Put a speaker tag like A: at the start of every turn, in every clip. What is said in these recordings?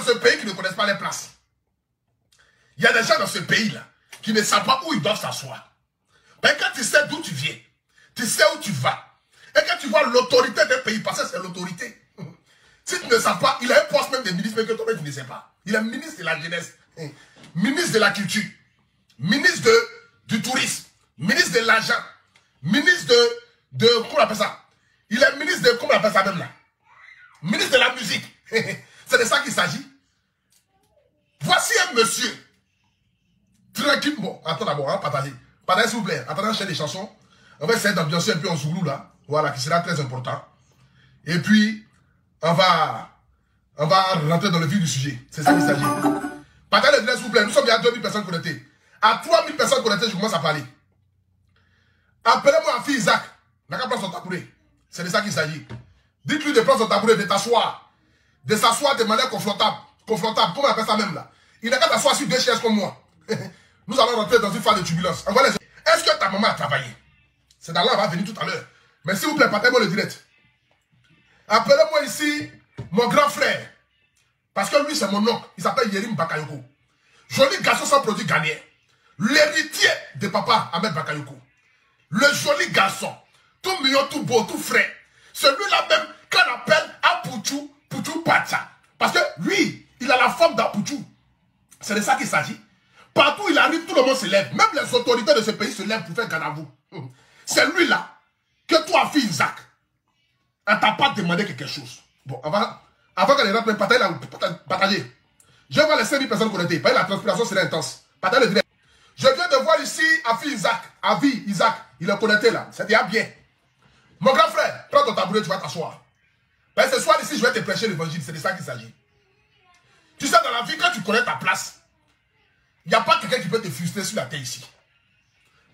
A: dans ce pays qui ne connaissent pas les places. Il y a des gens dans ce pays-là qui ne savent pas où ils doivent s'asseoir. Mais quand tu sais d'où tu viens, tu sais où tu vas, et quand tu vois l'autorité d'un pays, parce que c'est l'autorité. Si tu ne sais pas, il a un poste même de ministre, mais que toi-même tu ne sais pas. Il est ministre de la jeunesse, ministre de la culture, ministre du tourisme, ministre de l'argent, ministre comment on appelle ça? Il est ministre de, comment on appelle ça même là? Ministre de la musique. C'est de ça qu'il s'agit. Voici un monsieur. Tranquille. Bon, attends d'abord, hein, partagez. Partagez s'il vous plaît. Attendez, enchaîner les chansons. On va essayer d'ambiancer un peu en zoulou là. Voilà, qui sera très important. Et puis, on va rentrer dans le vif du sujet. C'est ça qu'il s'agit. Partagez les s'il vous plaît. Nous sommes il y a 2000 personnes connectées. À 3000 personnes connectées, je commence à parler. Appelez-moi Afi Isaac. N'a qu'à prendre son tabouret. C'est de ça qu'il s'agit. Dites-lui de prendre son tabouret, de t'asseoir. De s'asseoir de manière confrontable. Confrontable, comment on appelle ça même là? Il n'a qu'à t'asseoir sur 2 chaises comme moi. Nous allons rentrer dans une phase de turbulence. Est-ce que ta maman a travaillé? C'est dans là, on va venir tout à l'heure. Mais s'il vous plaît, partagez-moi le direct. Appelez-moi ici mon grand frère. Parce que lui, c'est mon oncle. Il s'appelle Yerim Bakayoko. Joli garçon sans produit ghanéen. L'héritier de papa Ahmed Bakayoko. Le joli garçon. Tout mignon, tout beau, tout frais. Celui-là même qu'on appelle Apouchou, Pouchou Pacha. Parce que lui, il a la forme d'Apouchou. C'est de ça qu'il s'agit. Partout où il arrive, tout le monde se lève. Même les autorités de ce pays se lèvent pour faire garde à vous. C'est lui-là que toi, fille Isaac, elle t'a pas demandé quelque chose. Bon, avant qu'elle rentre, partagez. Je vais voir les 5000 personnes connectées. La transpiration serait intense. Partagez le direct. Je viens de voir ici Afi Isaac. Avi Isaac. Il est connecté là. C'est déjà bien. Mon grand frère, prends ton tabouret, tu vas t'asseoir. Ben, ce soir ici, je vais te prêcher l'évangile. C'est de ça qu'il s'agit. Tu sais, dans la vie, quand tu connais ta place, il n'y a pas quelqu'un qui peut te frustrer sur la terre ici.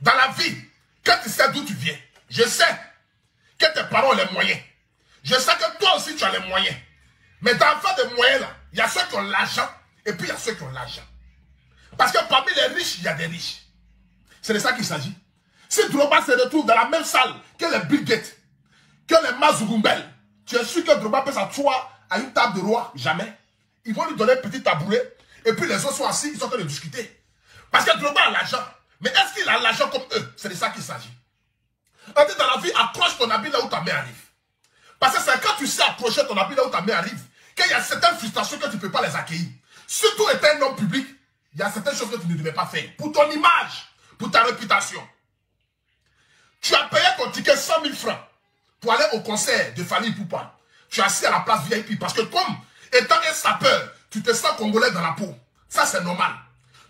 A: Dans la vie, quand tu sais d'où tu viens, je sais que tes parents ont les moyens. Je sais que toi aussi, tu as les moyens. Mais dans le fait des moyens, là, il y a ceux qui ont l'argent et puis il y a ceux qui ont l'argent. Parce que parmi les riches, il y a des riches. C'est de ça qu'il s'agit. Si Drogba se retrouve dans la même salle que les Bill Gates, que les Mazougumbel, tu es sûr que Drogba peut s'asseoir à une table de roi? Jamais. Ils vont lui donner un petit tabouret et puis les autres sont assis, ils sont en train de discuter. Parce que Drogba a l'argent. Mais est-ce qu'il a l'argent comme eux? C'est de ça qu'il s'agit. On dit dans la vie, accroche ton habit là où ta mère arrive. Parce que c'est quand tu sais accrocher ton habit là où ta mère arrive qu'il y a certaines frustrations que tu ne peux pas les accueillir. Surtout étant un homme public, il y a certaines choses que tu ne devais pas faire. Pour ton image, pour ta réputation. Tu as payé ton ticket 100 000 francs pour aller au concert de Fally Ipupa. Tu es assis à la place VIP parce que comme étant un sapeur, tu te sens congolais dans la peau. Ça c'est normal.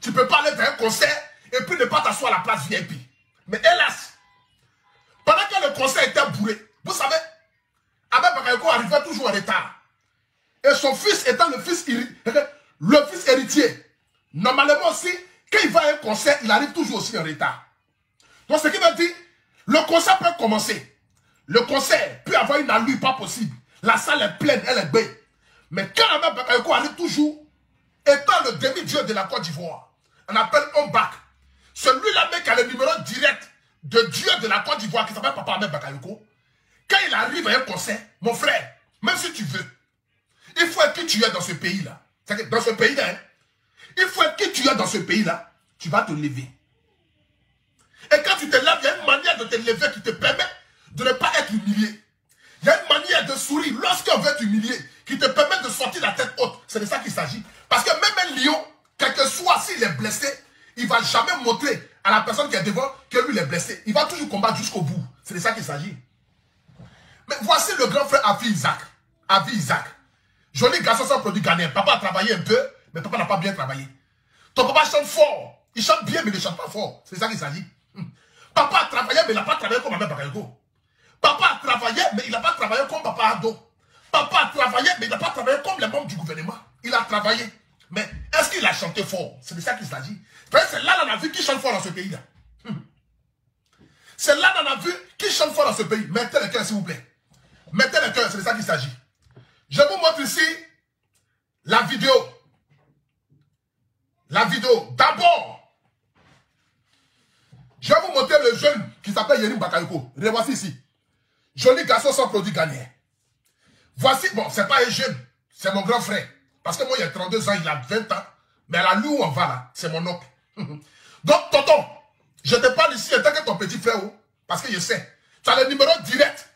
A: Tu ne peux pas aller dans un concert et puis ne pas t'asseoir à la place VIP. Mais hélas, pendant que le concert était bourré, vous savez, Ahmed Bakayoko arrivait toujours en retard. Et son fils étant le fils héritier, normalement aussi, quand il va à un concert, il arrive toujours aussi en retard. Donc ce qui veut dire, le concert peut commencer. Le concert peut avoir une allure pas possible. La salle est pleine, elle est belle. Mais quand Ahmed Bakayoko arrive toujours, étant le demi-dieu de la Côte d'Ivoire, on appelle Ombak. Celui-là même qui a le numéro direct de Dieu de la Côte d'Ivoire qui s'appelle Papa Ahmed Bakayoko. Quand il arrive à un concert, mon frère, même si tu veux, il faut être qui tu es dans ce pays-là. Dans ce pays-là, hein, il faut être qui tu es dans ce pays-là, tu vas te lever. Et quand tu te lèves, il y a une manière de te lever qui te permet de ne pas être humilié. Il y a une manière de sourire lorsqu'on veut t'humilier, qui te permet de sortir la tête haute. C'est de ça qu'il s'agit. Parce que même un lion, quel que soit s'il est blessé, il ne va jamais montrer à la personne qui est devant que lui il est blessé. Il va toujours combattre jusqu'au bout. C'est de ça qu'il s'agit. Mais voici le grand frère Avi Isaac. Avi Isaac. Joli garçon sans produit ghanéen. Papa a travaillé un peu, mais papa n'a pas bien travaillé. Ton papa chante fort. Il chante bien, mais il ne chante pas fort. C'est de ça qu'il s'agit. Papa a travaillé, mais il n'a pas travaillé comme Ahmed Bakayoko. Papa a travaillé, mais il n'a pas travaillé comme Papa Ado. Papa a travaillé, mais il n'a pas travaillé comme les membres du gouvernement. Il a travaillé. Mais est-ce qu'il a chanté fort? C'est de ça qu'il s'agit. C'est là dans la vie qui chante fort dans ce pays-là. C'est là dans la vie qui chante fort dans ce pays. Mettez le cœur, s'il vous plaît. Mettez le cœur, c'est de ça qu'il s'agit. Je vous montre ici la vidéo. La vidéo. D'abord, je vais vous montrer le jeune qui s'appelle Yerim Bakayoko. Revoici ici. Joli garçon sans produit ghanéen. Voici, bon, c'est pas un jeune, c'est mon grand frère. Parce que moi, il y a 32 ans, il a 20 ans. Mais là, lui où on va là, c'est mon oncle. Donc, tonton, je te parle ici en tant que ton petit frère. Parce que je sais, tu as le numéro direct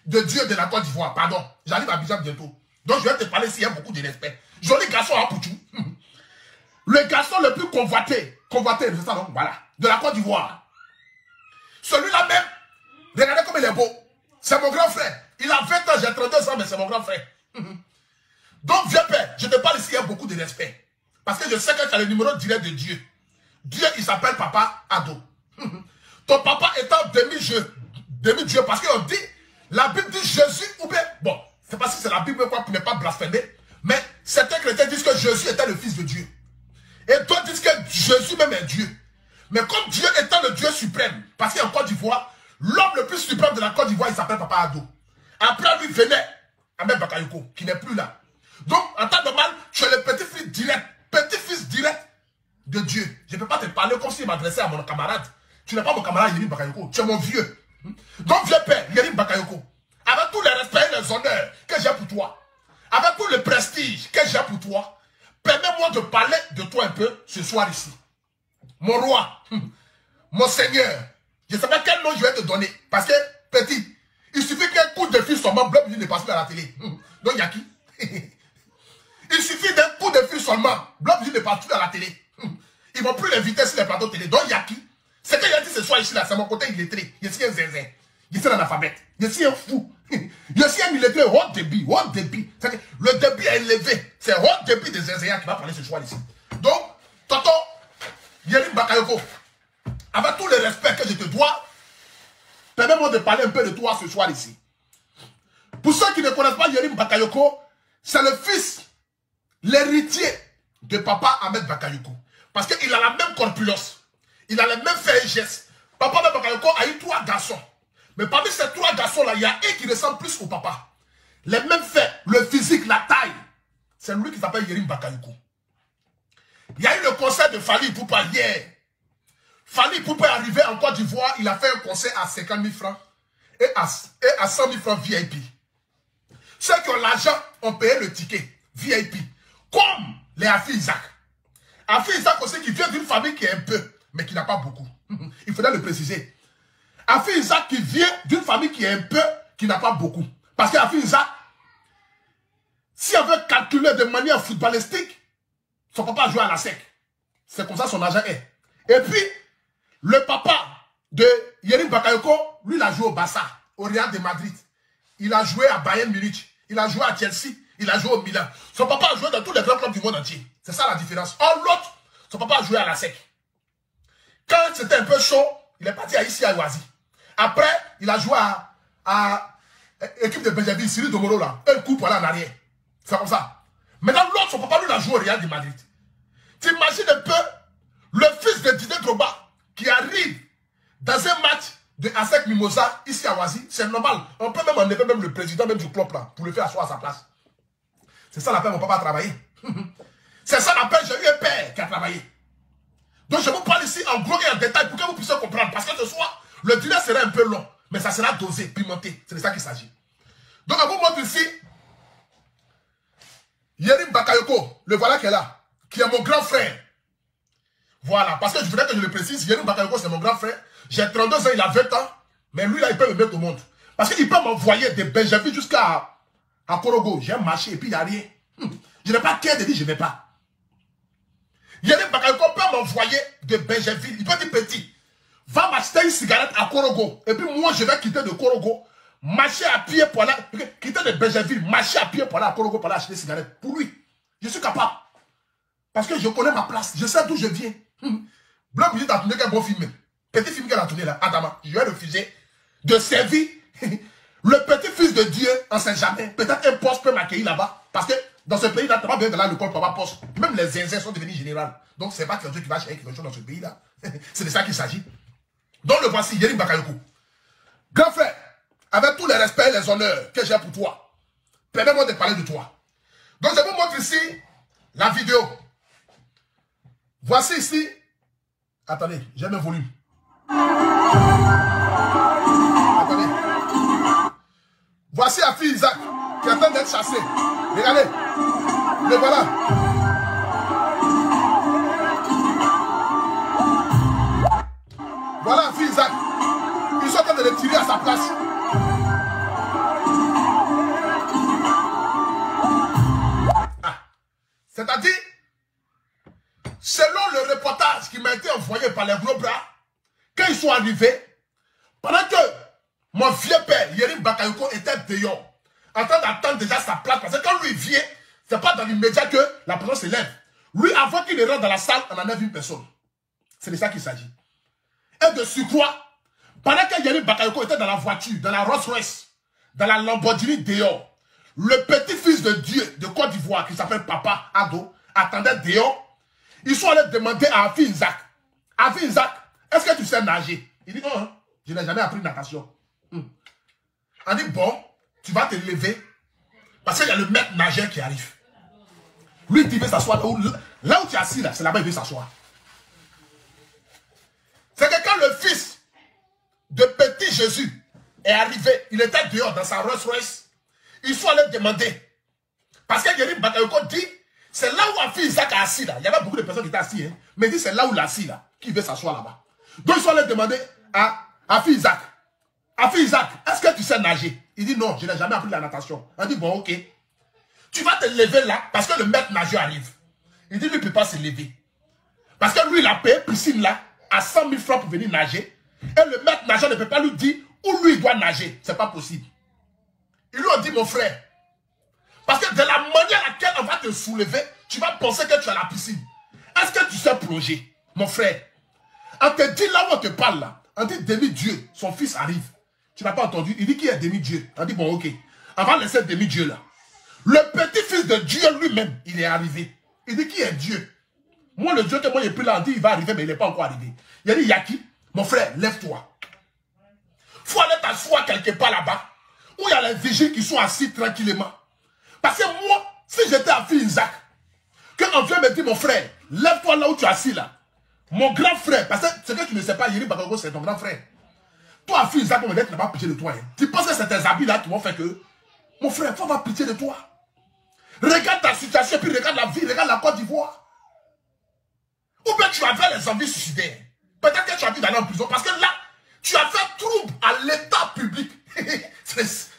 A: de Dieu de la Côte d'Ivoire. Pardon, j'arrive à Abidjan bientôt. Donc, je vais te parler s'il y a beaucoup de respect. Joli garçon à Poutou. Le garçon le plus convoité, c'est ça non? Voilà, de la Côte d'Ivoire. Celui-là même, regardez comme il est beau. C'est mon grand frère. Il a 20 ans, j'ai 32 ans, mais c'est mon grand frère. Donc, vieux père, je te parle ici, il y a beaucoup de respect. Parce que je sais que tu as le numéro direct de Dieu. Dieu, il s'appelle Papa Ado. Ton papa est un demi-dieu, parce qu'on dit, la Bible dit Jésus, ou bien, bon, c'est pas si c'est la Bible quoi, pour ne pas blasphémer, mais certains chrétiens disent que Jésus était le fils de Dieu. Et d'autres disent que Jésus même est Dieu. Mais comme Dieu étant le Dieu suprême, parce qu'en Côte d'Ivoire, l'homme le plus suprême de la Côte d'Ivoire, il s'appelle Papa Ado. Après lui venait Ahmed Bakayoko, qui n'est plus là. Donc, en temps normal, tu es le petit-fils direct de Dieu. Je ne peux pas te parler comme s'il m'adressait à mon camarade. Tu n'es pas mon camarade Yerim Bakayoko, tu es mon vieux. Donc, vieux père, Yerim Bakayoko, avec tous les respects et les honneurs que j'ai pour toi, avec tout le prestige que j'ai pour toi, permets-moi de parler de toi un peu ce soir ici. Mon roi, mon seigneur, je ne sais pas quel nom je vais te donner. Parce que, petit, il suffit qu'un coup de fil seulement, Blob ne passe plus à la télé. Donc, il y a qui? Il suffit d'un coup de fil seulement, Blob ne passe plus à la télé. Ils ne vont plus l'inviter sur les plateaux télé. Donc, il y a qui? Ce qu'il a dit ce soir ici, là, c'est mon côté illettré. Je suis un zinzin. Je suis un analphabète. Je suis un fou. Je suis un illettré haut débit. Haut débit. Le débit est élevé. C'est haut débit des zinzins qui va parler ce soir ici. Donc, tonton Yerim Bakayoko, avec tout le respect que je te dois, permets-moi de parler un peu de toi ce soir ici. Pour ceux qui ne connaissent pas Yerim Bakayoko, c'est le fils, l'héritier de papa Ahmed Bakayoko. Parce qu'il a la même corpulence. Il a les mêmes faits et gestes. Papa Ahmed Bakayoko a eu 3 garçons. Mais parmi ces 3 garçons-là, il y a un qui ressemble plus au papa. Les mêmes faits, le physique, la taille. C'est lui qui s'appelle Yerim Bakayoko. Il y a eu le concert de Fally Ipupa hier. Fally Ipupa est arrivé en Côte d'Ivoire. Il a fait un concert à 50 000 francs et à 100 000 francs VIP. Ceux qui ont l'argent ont payé le ticket VIP. Comme les Afi Isaac. Afi Isaac aussi qui vient d'une famille qui est un peu, mais qui n'a pas beaucoup. Il faudrait le préciser. Afi Isaac qui vient d'une famille qui est un peu, qui n'a pas beaucoup. Parce qu'Afi Isaac, si on veut calculer de manière footballistique, son papa a joué à la SEC. C'est comme ça son argent est. Et puis, le papa de Yerim Bakayoko, lui, il a joué au Barça, au Real de Madrid. Il a joué à Bayern Munich. Il a joué à Chelsea. Il a joué au Milan. Son papa a joué dans tous les grands clubs du monde entier. C'est ça la différence. En l'autre, son papa a joué à la SEC. Quand c'était un peu chaud, il est parti à ici à Oasis. Après, il a joué à équipe de Benjamin, Cyril Domoro là. Un coup pour aller en arrière. C'est comme ça. Maintenant, l'autre, son papa, lui, il a joué au Real de Madrid. T'imagines un peu le fils de Didier Drogba qui arrive dans un match de ASEC Mimosa ici à Oasis. C'est normal. On peut même enlever même le président même du club là pour le faire asseoir à sa place. C'est ça l'appel mon papa a travaillé. C'est ça l'appel, j'ai eu un père qui a travaillé. Donc je vous parle ici en gros et en détail pour que vous puissiez comprendre. Parce que ce soir, le dîner sera un peu long. Mais ça sera dosé, pimenté. C'est de ça qu'il s'agit. Donc on vous montre ici Yerim Bakayoko, le voilà qui est là, qui est mon grand frère. Voilà, parce que je voudrais que je le précise, Yerim Bakayoko c'est mon grand frère. J'ai 32 ans, il a 20 ans. Mais lui là, il peut me mettre au monde. Parce qu'il peut m'envoyer de Benjamin jusqu'à Korogo. J'ai marché et puis il n'y a rien. Je n'ai pas qu'à de dire je ne vais pas. Yerim Bakayoko peut m'envoyer de Benjamin. Il peut dire petit, va m'acheter une cigarette à Korogo. Et puis moi je vais quitter de Korogo. Marcher à pied pour aller, quitter de Benjamin, marcher à pied pour aller à Korogo pour aller acheter des cigarettes. Pour lui, je suis capable. Parce que je connais ma place, je sais d'où je viens. Blanc Brigitte a tourné qu'un bon film. Petit film qu'elle a tourné là, Adama, je vais refuser de servir le petit-fils de Dieu, on ne sait jamais. Peut-être un poste peut m'accueillir là-bas. Parce que dans ce pays-là, tu n'as pas besoin de là le corps pour avoir poste. Même les zinzins sont devenus généraux. Donc c'est pas quelqu'un qui va chercher quelque chose dans ce pays-là. C'est de ça qu'il s'agit. Donc le voici, Yerim Bakayoko. Grand frère, avec tous les respects et les honneurs que j'ai pour toi, permets-moi de parler de toi. Donc je vous montre ici la vidéo. Voici ici. Attendez, j'ai mes volumes. Attendez. Voici Afi Isaac qui est en train d'être chassé. Regardez. Le voilà. Voilà, fils Isaac. Ils sont en train de le tirer à sa place. C'est-à-dire, selon le reportage qui m'a été envoyé par les gros bras, quand ils sont arrivés, pendant que mon vieux père, Yérim Bakayoko, était dehors, en train d'attendre déjà sa place, parce que quand lui vient, c'est pas dans l'immédiat que la personne se lève. Lui, avant qu'il ne rentre dans la salle, on en a vu une personne. C'est de ça qu'il s'agit. Et de surcroît, pendant que Yérim Bakayoko était dans la voiture, dans la Rolls-Royce, dans la Lamborghini dehors, le petit-fils de Dieu de Côte d'Ivoire, qui s'appelle Papa Ado, attendait dehors. Ils sont allés demander à Afi Isaac. Afi Isaac, est-ce que tu sais nager? Il dit, non, je n'ai jamais appris natation. On dit, bon, tu vas te lever, parce qu'il y a le maître nageur qui arrive. Lui, il veut s'asseoir là où tu es assis, là, c'est là-bas qu'il veut s'asseoir. C'est que quand le fils de petit Jésus est arrivé, il était dehors dans sa Rolls-Royce. Ils sont allés demander. Parce que Yérim Bakayoko dit, c'est là où Afi Isaac est assis là. Il y avait beaucoup de personnes qui étaient assis, hein, mais il dit c'est là où il est assis là, qui veut s'asseoir là-bas. Donc ils sont allés demander à Afi Isaac. Afi Isaac, est-ce que tu sais nager? Il dit non, je n'ai jamais appris la natation. On dit bon, ok. Tu vas te lever là, parce que le maître nageur arrive. Il dit lui, il ne peut pas se lever. Parce que lui, il a payé piscine là, à 100 000 francs pour venir nager. Et le maître nageur ne peut pas lui dire où lui il doit nager. C'est pas possible. Ils lui ont dit, mon frère, parce que de la manière à laquelle on va te soulever, tu vas penser que tu es à la piscine. Est-ce que tu sais plonger, mon frère? On te dit là où on te parle là, on dit demi-dieu, son fils arrive. Tu n'as pas entendu? Il dit qui est demi-dieu? On dit bon, ok. On va laisser demi-dieu là. Le petit-fils de Dieu lui-même, il est arrivé. Il dit qui est Dieu? Moi, le Dieu que moi j'ai pris là, on dit il va arriver, mais il n'est pas encore arrivé. Il a dit, Yaki, mon frère, lève-toi. Il faut aller t'asseoir quelque part là-bas, où il y a les vigiles qui sont assis tranquillement. Parce que moi, si j'étais à Afi Isaac, quand on vient me dire, mon frère, lève-toi là où tu es assis là. Mon grand frère, parce que ce que tu ne sais pas, Yérim Bakayoko, c'est ton grand frère. Toi, Afi Isaac, on va dire, tu n'as pas pitié de toi. Hein. Tu penses que c'est tes habits là qui vont faire que, mon frère, il faut avoir pitié de toi. Regarde ta situation, puis regarde la vie, regarde la Côte d'Ivoire. Ou bien tu avais les envies suicidaires. Peut-être que tu as envie d'aller en prison, parce que là, tu as fait trouble à l'état public.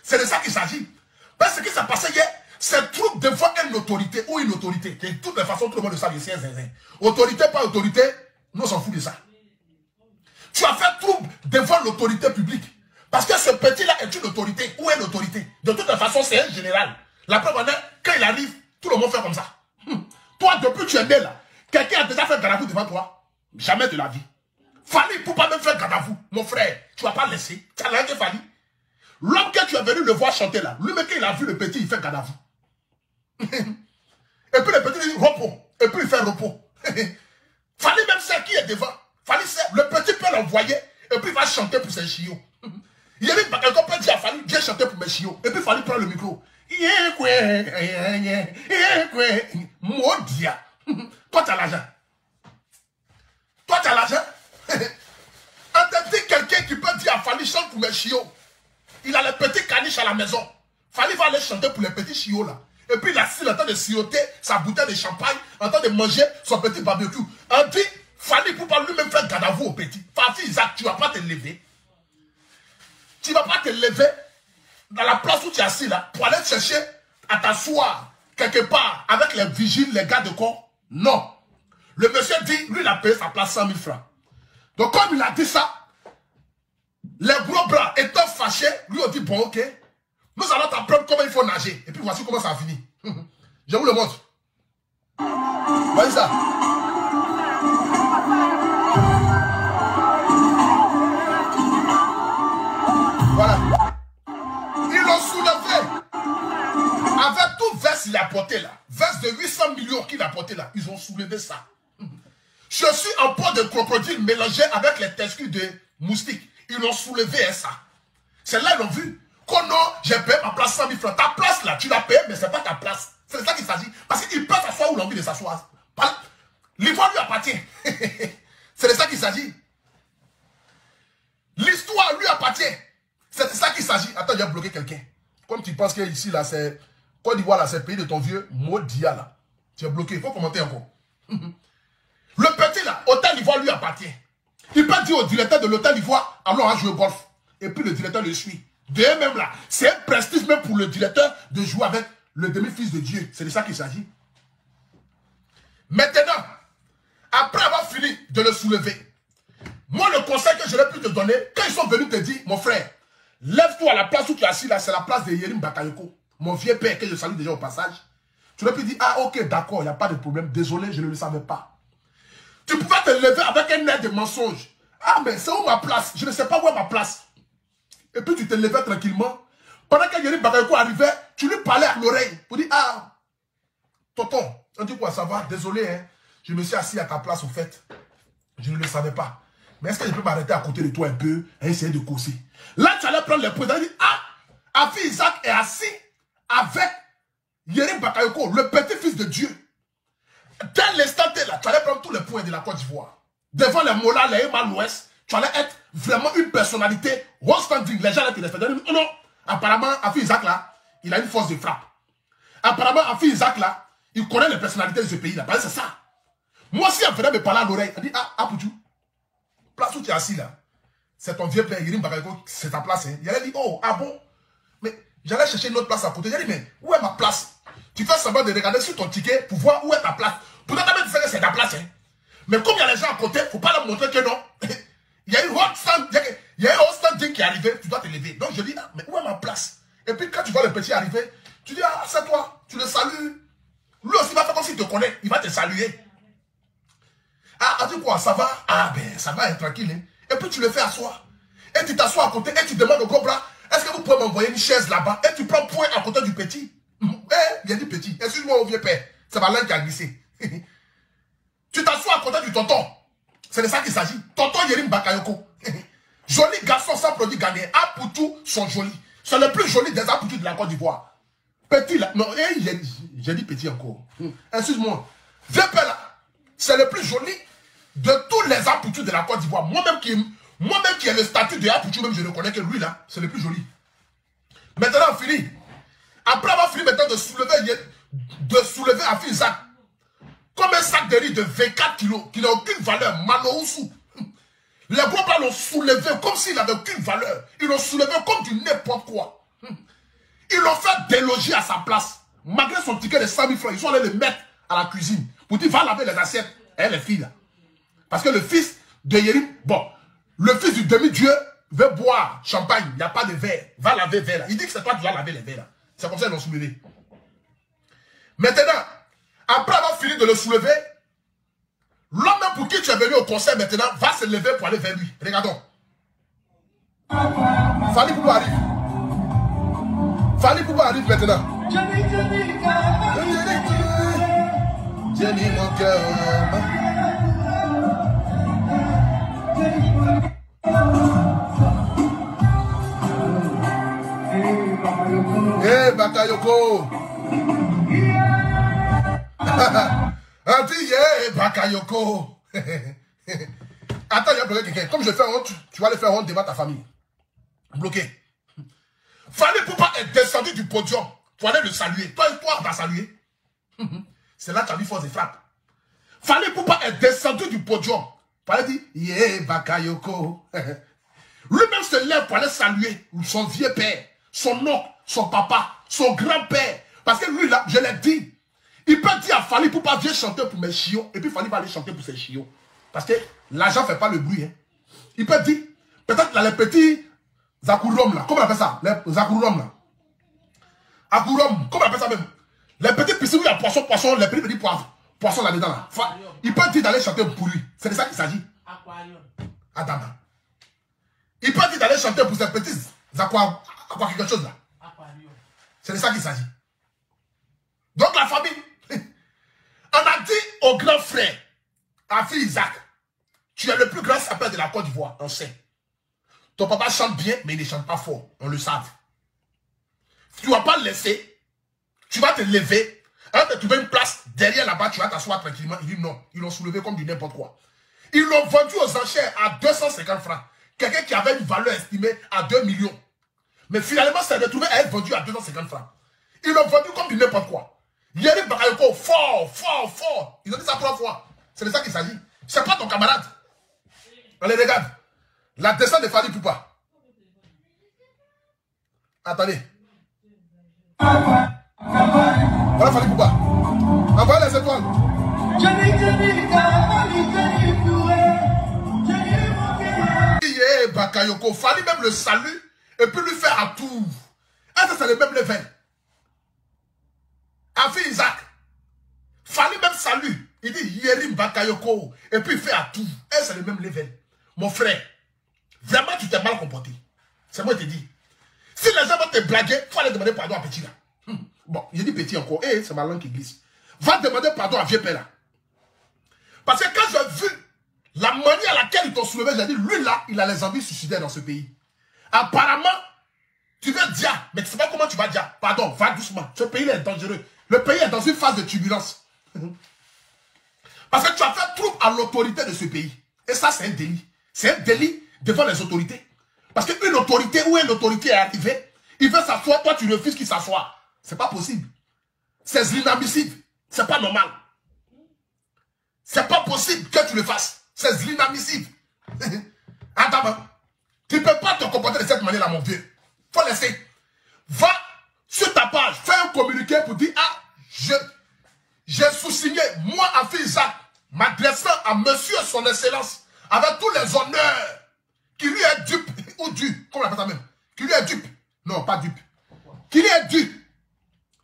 A: C'est de ça qu'il s'agit. Parce que ce qui s'est passé hier, c'est trouble devant une autorité ou une autorité. De toutes les façons, tout le monde le sait ici. Autorité, pas autorité, nous on s'en fout de ça. Tu as fait trouble devant l'autorité publique. Parce que ce petit-là est une autorité ou une autorité. De toutes les façons, c'est un général. La preuve en est, quand il arrive, tout le monde fait comme ça. Toi, depuis que tu es né là, quelqu'un a déjà fait garde à vous devant toi. Jamais de la vie. Fali, pour pas même faire garde à vous, mon frère, tu vas pas laisser. Tu as l'arrêté Fali. L'homme que tu es venu le voir chanter là, lui-même qu'il a vu le petit, il fait garde à vous. Et puis le petit dit repos. Et puis il fait repos. Fali même sait qui est devant. Fali sait, le petit peut l'envoyer et puis il va chanter pour ses chiots. Il y a quelqu'un peut dire à Fali, viens chanter pour mes chiots. Et puis Fali prend le micro. Maudia. Toi tu as l'argent. Toi tu as l'argent. On te dit quelqu'un qui peut dire à Fali chante pour mes chiots. Il a les petits caniches à la maison. Fali va aller chanter pour les petits chiots là. Et puis il a assis en train de siroter sa bouteille de champagne, en train de manger son petit barbecue. On dit, Fali pour pas lui-même faire garde à vous au petit. Afi Isaac, tu ne vas pas te lever. Tu ne vas pas te lever dans la place où tu es assis là pour aller chercher à t'asseoir quelque part avec les vigiles, les gars de corps. Non. Le monsieur dit, lui il a payé sa place 100 000 francs. Donc comme il a dit ça, les gros bras étant fâchés, lui ont dit, bon ok, nous allons t'apprendre comment il faut nager. Et puis voici comment ça a fini. Je vous le montre. Voyez ça. Voilà. Ils l'ont soulevé. Avec tout veste qu'il a porté là. Veste de 800 millions qu'il a porté là. Ils ont soulevé ça. Je suis en peau de crocodile mélangé avec les testicules de moustique. Ils l'ont soulevé ça. C'est là ils l'ont vu. Quand non, j'ai payé ma place 100 000 francs. Ta place là, tu l'as payé, mais ce n'est pas ta place. C'est de ça qu'il s'agit. Parce qu'il peut s'asseoir où il a envie de s'asseoir. L'Ivoire lui appartient. C'est de ça qu'il s'agit. L'histoire lui appartient. C'est de ça qu'il s'agit. Attends, j'ai bloqué quelqu'un. Comme tu penses que ici, là, c'est Côte d'Ivoire, là, c'est le pays de ton vieux Maudia, là. Tu es bloqué, il faut commenter encore. Le petit là, Hôtel d'Ivoire lui appartient. Il peut dire au directeur de l'Hôtel d'Ivoire, allons jouer au golf. Et puis le directeur le suit. De même là, c'est un prestige même pour le directeur de jouer avec le demi-fils de Dieu. C'est de ça qu'il s'agit. Maintenant, après avoir fini de le soulever, moi le conseil que j'aurais pu te donner, quand ils sont venus te dire, mon frère, lève-toi à la place où tu es assis là, c'est la place de Yerim Bakayoko, mon vieux père que je salue déjà au passage. Tu aurais pu dire, ah ok, d'accord, il n'y a pas de problème, désolé, je ne le savais pas. Tu pouvais te lever avec un air de mensonge. Ah mais c'est où ma place? Je ne sais pas où est ma place. Et puis tu te levais tranquillement. Pendant que Yerim Bakayoko arrivait, tu lui parlais à l'oreille pour dire, ah, tonton, on dit quoi, ça va? Désolé, hein, je me suis assis à ta place au fait. Je ne le savais pas. Mais est-ce que je peux m'arrêter à côté de toi un peu et essayer de causer? Là, tu allais prendre les points. Tu allais dire, ah, Afi Isaac est assis avec Yerim Bakayoko, le petit-fils de Dieu. Dès l'instant là, tu allais prendre tous les points de la Côte d'Ivoire. Devant les Mola, les Ema l'Ouest, tu allais être vraiment une personnalité standing. Les gens là qui respectent. Non, apparemment, Afi Isaac là, il a une force de frappe. Apparemment, Afi Isaac là, il connaît les personnalités de ce pays là. C'est ça. Moi aussi, elle venait me parler à l'oreille. Elle dit, ah, Poutou, place où tu es assis là, c'est ton vieux père, Yerim Bakayoko, c'est ta place. Hein. Il allait dire, oh, ah bon? Mais j'allais chercher une autre place à côté. J'ai dit, mais où est ma place? Tu fais semblant de regarder sur ton ticket pour voir où est ta place. Pourtant, tu sais que c'est ta place. Hein. Mais comme il y a les gens à côté, il ne faut pas leur montrer que non. Il y a une hot standing qui est arrivé, tu dois te lever. Donc je dis, ah, mais où est ma place? Et puis quand tu vois le petit arriver, tu dis, ah, c'est toi, tu le salues. Lui aussi, il va faire comme s'il te connaît, il va te saluer. Ah, tu quoi, ça va? Ah, ben, ça va, être tranquille. Hein. Et puis tu le fais asseoir. Et tu t'assois à côté, et tu demandes au gros bras, est-ce que vous pouvez m'envoyer une chaise là-bas? Et tu prends point à côté du petit. Il a dit petit. Excuse-moi, au vieux père. C'est ma langue qui a glissé. Tu t'assois à côté du tonton. C'est de ça qu'il s'agit. Tonton Yerim Bakayoko. Joli garçon sans produit gagné. Apoutou sont jolis. C'est le plus joli des Apoutou de la Côte d'Ivoire. Petit là. Non, j'ai dit petit encore. Excuse-moi. Vieux père là. C'est le plus joli de tous les Apoutou de la Côte d'Ivoire. Moi-même qui ai le statut de Apoutou, même je reconnais que lui là, c'est le plus joli. Maintenant, on finit. Après avoir fini maintenant de soulever Afi Isaac comme un sac de riz de 24 kilos qui n'a aucune valeur, Manooussou. Les gros bras l'ont soulevé comme s'il n'avait aucune valeur. Ils l'ont soulevé comme du n'importe quoi. Ils l'ont fait déloger à sa place. Malgré son ticket de 100 000 francs, ils sont allés le mettre à la cuisine pour dire va laver les assiettes. Et les filles là. Parce que le fils de Yerim, bon, le fils du demi-dieu veut boire champagne, il n'y a pas de verre. Va laver verre là. Il dit que c'est toi qui dois laver les verres là. C'est comme ça qu'ils l'ont soulevé. Maintenant, après avoir fini de le soulever, l'homme pour qui tu es venu au conseil maintenant va se lever pour aller vers lui. Regardons. Fali Poupa arrive. Fali Poupa arrive maintenant. Jenny, mon cœur. Hey, Bakayoko. On dit, yeah, Bakayoko. Attends, il y a bloqué quelqu'un. Comme je fais honte, tu vas le faire honte devant ta famille. Bloqué. Fali Poupa est descendu du podium pour aller le saluer. Toi, va saluer. C'est là que tu as vu force de frappe. Fali Poupa est descendu du podium pour aller dire, yeah, Bakayoko. Lui-même se lève pour aller saluer son vieux père, son oncle, son papa, son grand-père. Parce que lui, là, je l'ai dit, il peut dire à Fali Poupa, viens chanter pour mes chiots. Et puis Fali va aller chanter pour ses chiots. Parce que l'argent ne fait pas le bruit. Hein. Il peut dire, peut-être là, les petits Zakourom, là, comment on appelle ça? Les Zakourom, là. Akourom, comment on appelle ça même? Les petits piscines où il y a poisson, les petits poissons là-dedans. Là. Il peut dire d'aller chanter pour lui. C'est de ça qu'il s'agit.
B: Aquarium.
A: Attends. Il peut dire d'aller chanter pour ces petits quelque chose là.
B: Aquarium.
A: C'est de ça qu'il s'agit. Donc la famille, on a dit au grand frère, Afi Isaac, tu es le plus grand sapeur de la Côte d'Ivoire, on sait. Ton papa chante bien, mais il ne chante pas fort, on le savent. Tu ne vas pas le laisser, tu vas te lever, alors tu trouver une place derrière là-bas, tu vas t'asseoir tranquillement. Il dit non, ils l'ont soulevé comme du n'importe quoi. Ils l'ont vendu aux enchères à 250 francs. Quelqu'un qui avait une valeur estimée à 2 millions. Mais finalement, ça s'est retrouvé à être vendu à 250 francs. Ils l'ont vendu comme du n'importe quoi. Yerim Bakayoko, fort, 3 fois. C'est de ça qu'il s'agit. C'est pas ton camarade. Allez, regarde. La descente de Fali Poupa. Attendez. Voilà Fali Poupa. Envoyez les étoiles. Bakayoko, Fali même le salue et puis lui faire un tour. Ah, ça c'est le même level. Afi Isaac. Fali même salue. Il dit Yerim Bakayoko et puis il fait un tour. Et c'est le même level. Mon frère, vraiment tu t'es mal comporté. C'est moi qui te dis. Si les gens vont te blaguer, il faut aller demander pardon à petit là. Bon, j'ai dit petit encore. Eh, c'est ma langue qui glisse. Va demander pardon à vieux père là. Parce que quand j'ai vu la manière à laquelle ils t'ont soulevé, j'ai dit, lui là, il a les envies suicidaires dans ce pays. Apparemment, tu veux dire, mais tu sais pas comment tu vas dire. Pardon, va doucement. Ce pays est dangereux. Le pays est dans une phase de turbulence. Parce que tu as fait trouble à l'autorité de ce pays. Et ça, c'est un délit. C'est un délit devant les autorités. Parce qu'une autorité ou une autorité est arrivée, il veut s'asseoir, toi tu refuses qu'il s'assoie. C'est pas possible. C'est inadmissible. C'est pas normal. C'est pas possible que tu le fasses. C'est inadmissible. Attends, tu ne peux pas te comporter de cette manière-là, mon vieux. Faut laisser. Va sur ta page, fais un communiqué pour dire, ah, j'ai sous-signé, moi, Afi Isaac, m'adressant à monsieur son excellence, avec tous les honneurs qui lui est dupe, ou dû, comment on appelle ça même, qui lui est dupe, non, pas dupe, qui lui est dû,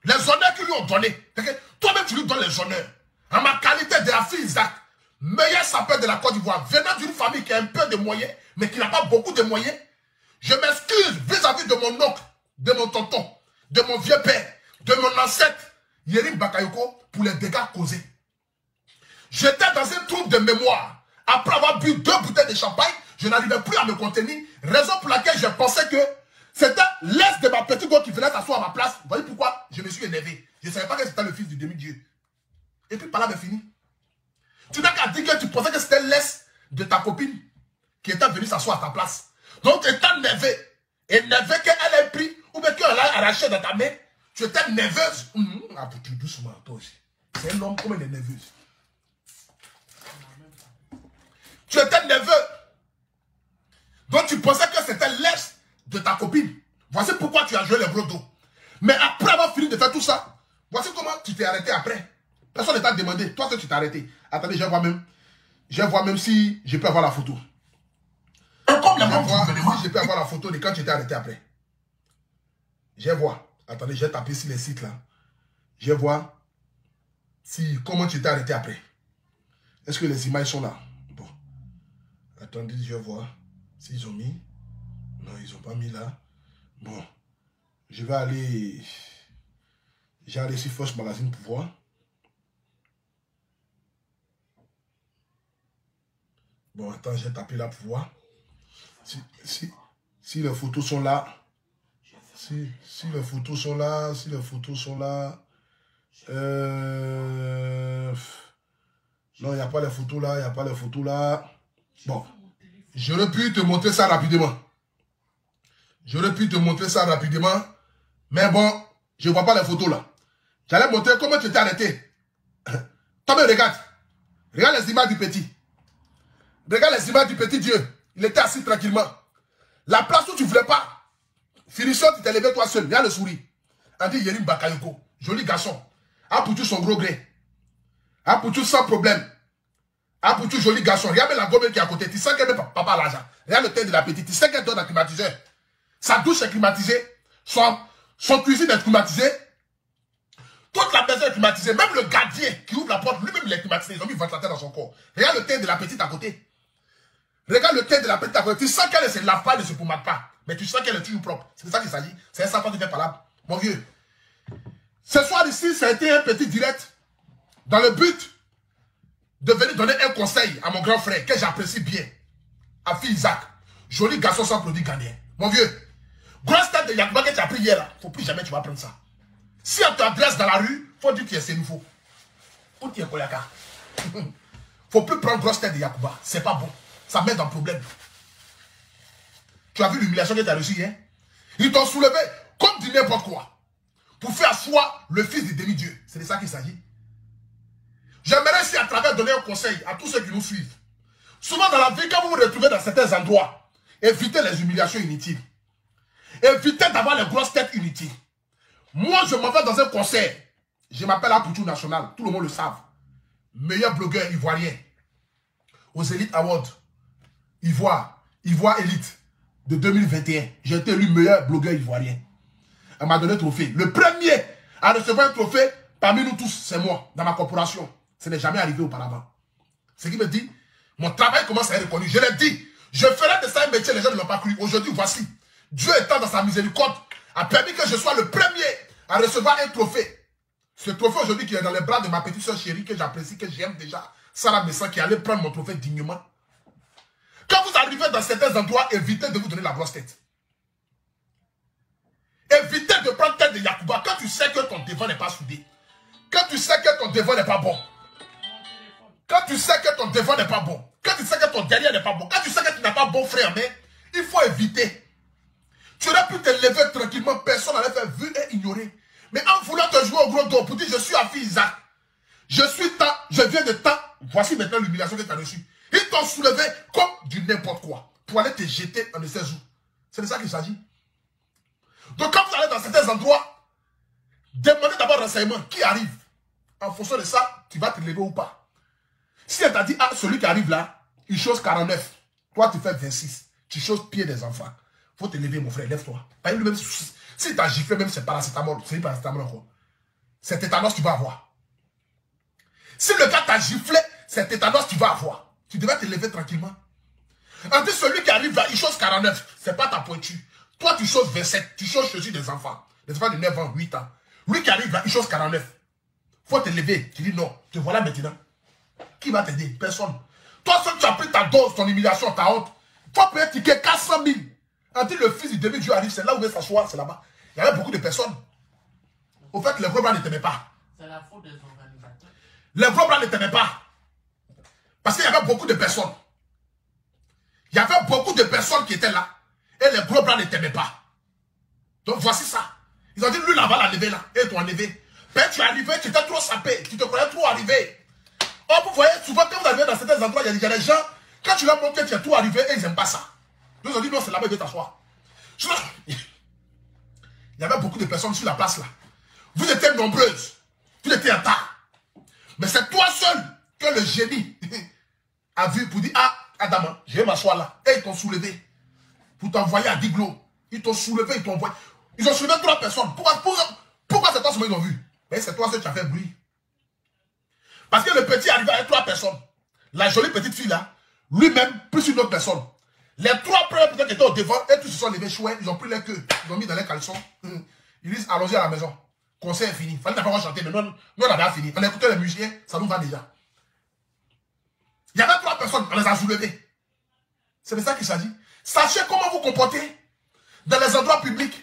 A: les honneurs qu'ils lui ont donnés. Toi-même, tu lui donnes les honneurs. En ma qualité d'Afi Isaac, meilleur sapeur de la Côte d'Ivoire, venant d'une famille qui a un peu de moyens, mais qui n'a pas beaucoup de moyens, je m'excuse vis-à-vis de mon oncle, de mon tonton, de mon vieux père, de mon ancêtre, Yerim Bakayoko, pour les dégâts causés. J'étais dans un trouble de mémoire. Après avoir bu 2 bouteilles de champagne, je n'arrivais plus à me contenir, raison pour laquelle je pensais que c'était l'est de ma petite go qui venait s'asseoir à ma place. Vous voyez pourquoi je me suis énervé. Je ne savais pas que c'était le fils du demi-dieu. Et puis par là, c'est fini. Tu n'as qu'à dire que tu pensais que c'était l'est de ta copine qui était venue s'asseoir à ta place. Donc, étant énervé qu'elle ait pris ou bien qu'elle a arraché dans ta main, tu étais nerveuse. Ah, tu doucement, toi aussi. C'est un homme comme elle est nerveuse. Tu étais nerveux. Donc, tu pensais que c'était l'est de ta copine. Voici pourquoi tu as joué les gros dos. Mais après avoir fini de faire tout ça, voici comment tu t'es arrêté après. Personne ne t'a demandé. Toi, tu t'es arrêté. Attendez, je vois même si je peux avoir la photo. Je peux avoir la photo de quand tu t'es arrêté après. Je vois. Attendez, j'ai tapé sur les sites là. Je vois si comment tu t'es arrêté après. Est-ce que les images sont là? Bon. Attendez, je vois s'ils ont mis. Non, ils n'ont pas mis là. Bon. Je vais aller. J'ai allé sur Force Magazine pour voir. Bon, attends, j'ai tapé là pour voir. Si les photos sont là. Si les photos sont là. Non, il n'y a pas les photos là. Bon. J'aurais pu te montrer ça rapidement. Mais bon, je ne vois pas les photos là. J'allais montrer comment tu t'es arrêté. Toi, mais regarde. Regarde les images du petit. Regarde les images du petit Dieu. Il était assis tranquillement. La place où tu ne voulais pas. Finissant, tu t'es levé toi seul. Regarde le sourire. On dit Yerim Bakayoko. Joli garçon. Apoutou son gros gré. Apoutou sans problème. Apoutou joli garçon. Regarde la gomme qui est à côté. Tu sens qu'elle met papa à l'argent. Regarde le teint de la petite. Tu sais qu'elle donne un climatiseur. Sa douche est climatisée. Son cuisine est climatisée. Toute la maison est climatisée. Même le gardien qui ouvre la porte, lui-même il est climatisé. Ils ont mis ventilateur dans son corps. Regarde le teint de la petite à côté. Regarde le teint de la petite à côté. Tu sens qu'elle ne se lave pas, elle ne se pommade pas. Mais tu sens qu'elle est toujours propre. C'est de ça qu'il s'agit. C'est un savant qui fait palable. Mon vieux. Ce soir ici, ça a été un petit direct dans le but de venir donner un conseil à mon grand frère que j'apprécie bien. Afi Isaac. Joli garçon sans produit ghanéen. Mon vieux. Grosse tête de Yakuba que tu as pris hier là. Faut plus jamais tu vas prendre ça. Si on t'adresse dans la rue, faut dire que c'est nouveau. Ou tu es Koyaka. Faut plus prendre grosse tête de Yakuba. C'est pas bon. Ça met dans le problème. Tu as vu l'humiliation que tu as reçue hier? Ils t'ont soulevé comme du n'importe quoi. Pour faire asseoir le fils du demi-dieu. C'est de ça qu'il s'agit. J'aimerais si à travers donner un conseil à tous ceux qui nous suivent. Souvent dans la vie, quand vous vous retrouvez dans certains endroits, évitez les humiliations inutiles. Évitez d'avoir les grosses têtes inutiles. Moi, je m'en vais dans un concert. Je m'appelle Apoutou National. Tout le monde le savent. Meilleur blogueur ivoirien. Aux Elite Awards. Ivoire Elite de 2021. J'ai été élu meilleur blogueur ivoirien. Elle m'a donné un trophée. Le premier à recevoir un trophée parmi nous tous, c'est moi, dans ma corporation. Ce n'est jamais arrivé auparavant. Ce qui me dit, mon travail commence à être reconnu. Je l'ai dit, je ferai de ça un métier, les gens ne l'ont pas cru. Aujourd'hui, voici, Dieu étant dans sa miséricorde, a permis que je sois le premier à recevoir un trophée. Ce trophée aujourd'hui qui est dans les bras de ma petite soeur chérie, que j'apprécie, que j'aime déjà, Sarah Messan, qui allait prendre mon trophée dignement. Quand vous arrivez dans certains endroits, évitez de vous donner la grosse tête. Évitez de prendre tête de Yacouba quand tu sais que ton devant n'est pas soudé. Quand tu sais que ton devant n'est pas bon. Quand tu sais que ton devant n'est pas bon. Quand tu sais que ton derrière n'est pas bon. Quand tu sais que tu n'as pas bon frère, mais il faut éviter. Tu aurais pu te lever tranquillement, personne n'allait faire vu et ignorer. Mais en voulant te jouer au gros dos pour dire je suis Afi Isaac, je suis temps, je viens de temps, voici maintenant l'humiliation que tu as reçue. Ils t'ont soulevé comme du n'importe quoi pour aller te jeter en ne sais où. C'est de ça qu'il s'agit. Donc quand vous allez dans certains endroits, demandez d'abord renseignement. Qui arrive? En fonction de ça, tu vas te lever ou pas. Si elle t'a dit, ah, celui qui arrive là, il chose 49. Toi, tu fais 26. Tu choses pied des enfants. Faut te lever, mon frère, lève-toi. Si t'as giflé, même c'est paracétamol, c'est paracétamol encore. C'est tétanos tu vas avoir. Si le gars t'a giflé, c'est tétanos tu vas avoir. Tu devais te lever tranquillement. En plus, celui qui arrive là, il chose 49. C'est pas ta pointure. Toi, tu choses 27. Tu choses chez des enfants. Des enfants de 9 ans, 8 ans. Lui qui arrive là, il chose 49. Faut te lever. Tu dis non. Te voilà maintenant. Qui va t'aider? Personne. Toi, seul, tu as pris ta dose, ton humiliation, ta honte. Faut payer un ticket 400 000. Quand le fils du demi-dieu arrive, c'est là où il va s'asseoir, c'est là-bas. Il y avait beaucoup de personnes. Au fait, les vrais blancs ne t'aimaient pas. C'est la faute des organisateurs. Les vrais blancs ne t'aimaient pas. Parce qu'il y avait beaucoup de personnes. Il y avait beaucoup de personnes qui étaient là. Et les gros blancs ne t'aimaient pas. Donc voici ça. Ils ont dit, lui là-bas, l'a levé là. Et ils t'ont enlevé. Mais tu es arrivé, tu étais trop sapé. Tu te croyais trop arrivé. Oh, vous voyez, souvent quand vous arrivez dans certains endroits, il y a des gens, quand tu leur montres que tu es tout arrivé, et ils n'aiment pas ça. Ils ont dit, non, c'est là-bas, il veut t'asseoir. Il y avait beaucoup de personnes sur la place là. Vous étiez nombreuses. Vous étiez en tas. Mais c'est toi seul que le génie a vu pour dire, ah, Adama, je vais m'asseoir là. Et ils t'ont soulevé. Pour t'envoyer à Diglo. Ils t'ont soulevé, ils t'ont envoyé. Ils ont soulevé 3 personnes. Pourquoi c'est toi seulement ils ont vu? Mais c'est toi seul qui as fait bruit. Parce que le petit arrivait avec 3 personnes. La jolie petite fille là, lui-même, plus une autre personne. Les 3 premières personnes qui étaient au devant, et tous se sont levés chouettes, ils ont pris les queues, ils ont mis dans les caleçons. Ils disent, allons-y à la maison. Concert est fini. Fallait d'abord chanter, mais nous on avait fini. On écoutait les musiciens, ça nous va déjà. Il y avait 3 personnes, on les a soulevées. C'est de ça qu'il s'agit. Sachez comment vous comportez dans les endroits publics.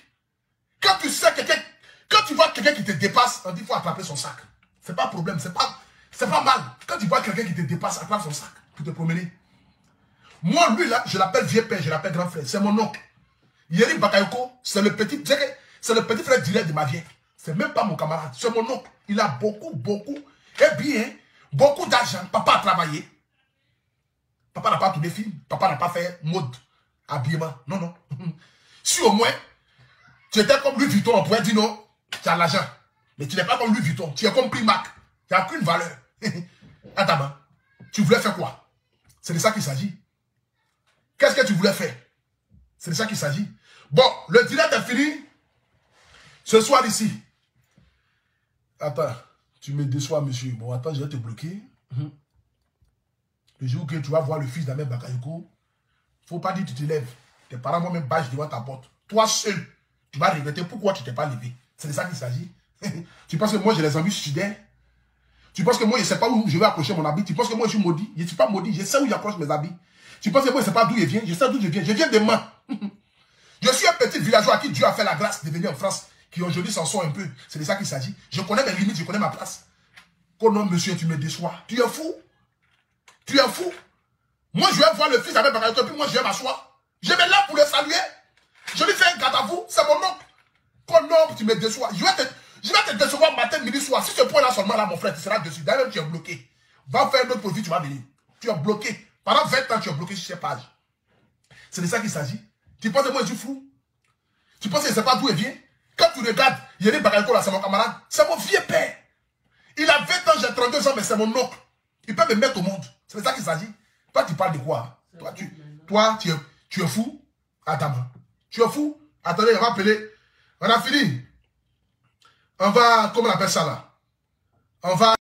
A: Quand tu sais quelqu'un, quand tu vois quelqu'un qui te dépasse, on dit qu'il faut attraper son sac. C'est pas un problème, c'est pas mal. Quand tu vois quelqu'un qui te dépasse, attrape son sac pour te promener. Moi, lui là, je l'appelle vieux père, je l'appelle grand frère. C'est mon oncle. Yeri Bakayoko, c'est le petit frère direct de ma vie. C'est même pas mon camarade, c'est mon oncle. Il a beaucoup, et bien, beaucoup d'argent. Papa a travaillé. Papa n'a pas tourné film. Papa n'a pas fait mode, habillement. Non, non. Si au moins, tu étais comme Louis Vuitton, on pourrait dire non, tu as l'argent. Mais tu n'es pas comme Louis Vuitton. Tu es comme Primark. Tu n'as aucune valeur. Attends, tu voulais faire quoi? C'est de ça qu'il s'agit. Qu'est-ce que tu voulais faire? C'est de ça qu'il s'agit. Bon, le direct est fini. Ce soir ici. Attends, tu me déçois, monsieur. Bon, attends, je vais te bloquer. Le jour que tu vas voir le fils d'Ahmed Bakayoko, faut pas dire que tu te lèves. Tes parents vont même bâcher devant ta porte. Toi seul, tu vas regretter pourquoi tu t'es pas levé. C'est de ça qu'il s'agit. Tu penses que moi j'ai les envies suicidaires? Tu penses que moi je ne sais pas où je vais accrocher mon habit? Tu penses que moi je suis maudit? Je ne suis pas maudit, je sais où j'accroche mes habits. Tu penses que moi je ne sais pas d'où je viens? Je sais d'où je viens. Je viens de Mans. Je suis un petit villageois à qui Dieu a fait la grâce de venir en France, qui aujourd'hui s'en sort un peu. C'est de ça qu'il s'agit. Je connais mes limites, je connais ma place. Oh non, monsieur, tu me déçois. Tu es fou? Tu es fou? Moi, je vais voir le fils avec Bakayoko, puis moi, je vais m'asseoir. Je vais là pour le saluer. Je lui fais un garde à vous, c'est mon oncle. Oh non, tu me déçois. Je vais te décevoir matin, midi, soir. Si ce point-là seulement là, mon frère, tu seras dessus. D'ailleurs, tu es bloqué. Va faire d'autres profits, tu vas venir. Tu es bloqué. Pendant 20 ans, tu es bloqué sur ces pages. C'est de ça qu'il s'agit. Tu penses que moi, je suis fou? Tu penses que je ne sais pas d'où il vient? Quand tu regardes, Yeri Bakayoko, là, c'est mon camarade. C'est mon vieux père. Il a 20 ans, j'ai 32 ans, mais c'est mon oncle. Il peut me mettre au monde. C'est de ça qu'il s'agit. Toi, tu parles de quoi? Toi, tu es fou? Attends. Tu es fou? Attendez, on va appeler. On a fini. On va, comment on appelle ça là? On va...